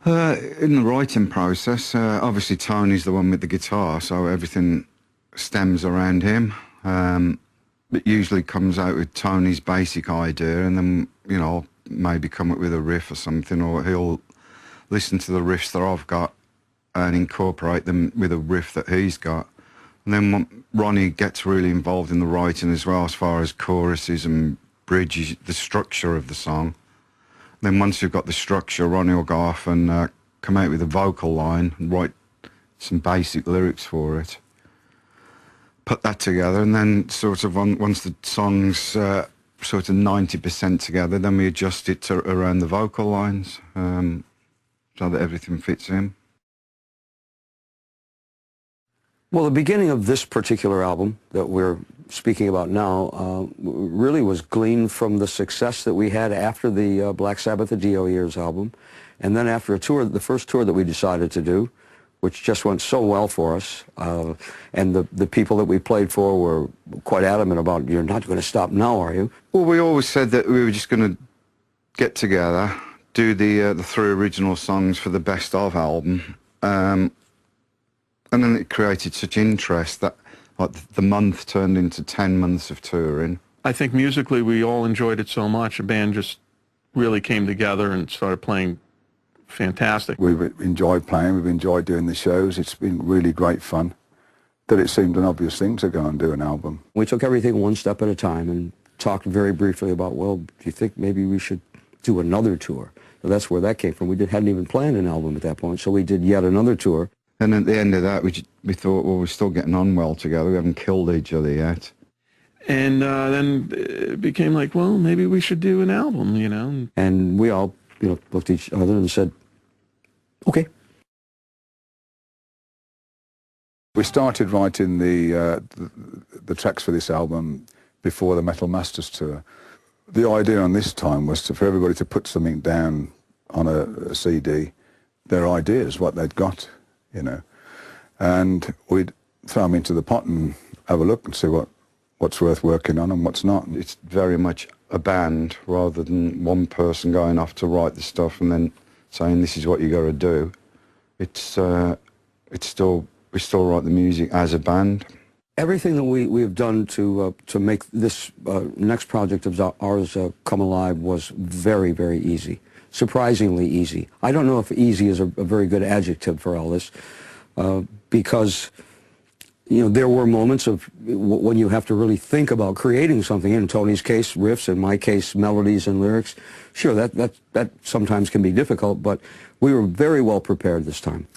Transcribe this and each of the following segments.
In the writing process, obviously Tony's the one with the guitar, so everything stems around him. It usually comes out with Tony's basic idea, and then, you know, maybe come up with a riff or something, or he'll listen to the riffs that I've got and incorporate them with a riff that he's got. And then Ronnie gets really involved in the writing as well, as far as choruses and bridges, the structure of the song. Then once you've got the structure, Ronnie will go off and come out with a vocal line and write some basic lyrics for it. Put that together, and then sort of once the song's sort of 90% together, then we adjust it to around the vocal lines so that everything fits in. Well, the beginning of this particular album that we're speaking about now really was gleaned from the success that we had after the Black Sabbath The Dio Years album, and then after a tour, the first tour that we decided to do, which just went so well for us, and the people that we played for were quite adamant about, you're not going to stop now, are you? Well, we always said that we were just going to get together, do the 3 original songs for the Best Of album, and then it created such interest that like the month turned into 10 months of touring. I think musically we all enjoyed it so much. The band just really came together and started playing fantastic. We've enjoyed playing, we've enjoyed doing the shows. It's been really great fun. That it seemed an obvious thing to go and do an album. We took everything one step at a time and talked very briefly about, well, do you think maybe we should do another tour? So that's where that came from. We hadn't even planned an album at that point, so we did yet another tour. And at the end of that, we thought, well, we're still getting on well together. We haven't killed each other yet. And then it became like, well, maybe we should do an album, you know. And we all, you know, looked at each other and said, okay. We started writing the tracks for this album before the Metal Masters tour. The idea on this time was for everybody to put something down on a CD, their ideas, what they'd got, you know, and we'd throw them into the pot and have a look and see what's worth working on and what's not. It's very much a band rather than one person going off to write the stuff and then saying this is what you got to do. We still write the music as a band. Everything that we have done to make this next project of ours come alive was very, very easy. Surprisingly easy. I don't know if easy is a very good adjective for all this, because, you know, there were moments of when you have to really think about creating something. In Tony's case, riffs. In my case, melodies and lyrics. Sure, that sometimes can be difficult, but we were very well prepared this time.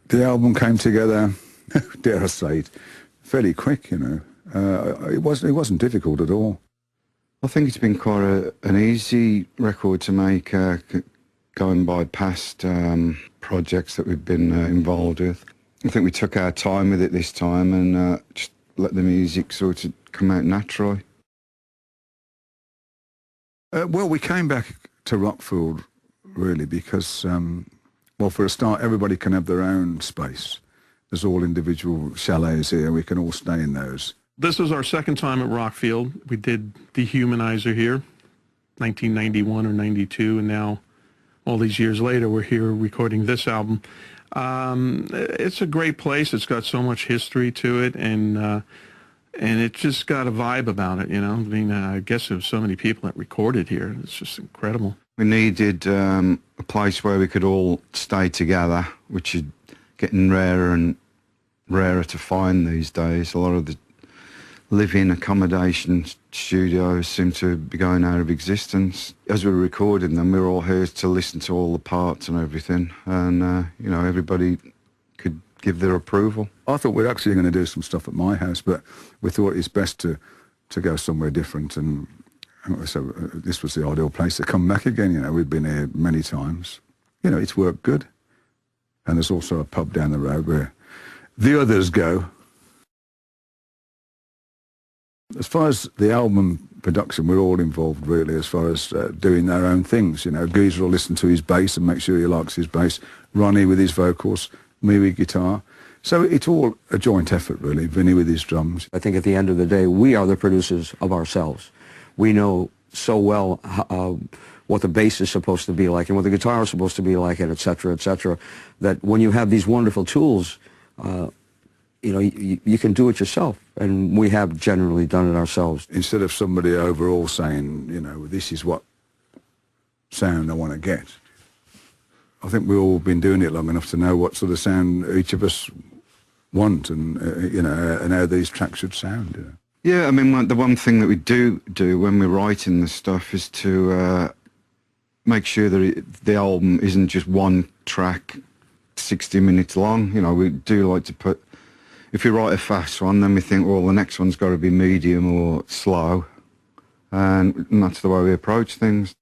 The album came together, dare I say it, fairly quick, you know. It wasn't difficult at all. I think it's been quite an easy record to make, going by past projects that we've been involved with. I think we took our time with it this time and just let the music sort of come out naturally. Well, we came back to Rockfield really because, well, for a start, everybody can have their own space. There's all individual chalets here. We can all stay in those. This was our second time at Rockfield. We did Dehumanizer here, 1991 or 92, and now, all these years later, we're here recording this album. It's a great place. It's got so much history to it, and it just got a vibe about it, you know. I mean, I guess there's so many people that recorded here. It's just incredible. We needed a place where we could all stay together, which is getting rarer and rarer to find these days. A lot of the live-in accommodation studios seem to be going out of existence. As we were recording them, we were all here to listen to all the parts and everything, and you know, everybody could give their approval. I thought we were actually going to do some stuff at my house, but we thought it's best to go somewhere different, and so this was the ideal place to come back again. You know, we've been here many times. You know, it's worked good, and there's also a pub down the road where the others go. As far as the album production, we're all involved really, as far as doing our own things. You know, Geezer will listen to his bass and make sure he likes his bass. Ronnie with his vocals, me with guitar. So it's all a joint effort really, Vinny with his drums. I think at the end of the day, we are the producers of ourselves. We know so well what the bass is supposed to be like and what the guitar is supposed to be like, and et cetera, that when you have these wonderful tools, you know, you can do it yourself, and we have generally done it ourselves. Instead of somebody overall saying, you know, this is what sound I want to get, I think we've all been doing it long enough to know what sort of sound each of us want, and you know, and how these tracks should sound. You know? Yeah, I mean, the one thing that we do when we're writing the stuff is to make sure that the album isn't just one track, 60 minutes long. You know, we do like to put, if we write a fast one, then we think, well, the next one's got to be medium or slow, and that's the way we approach things.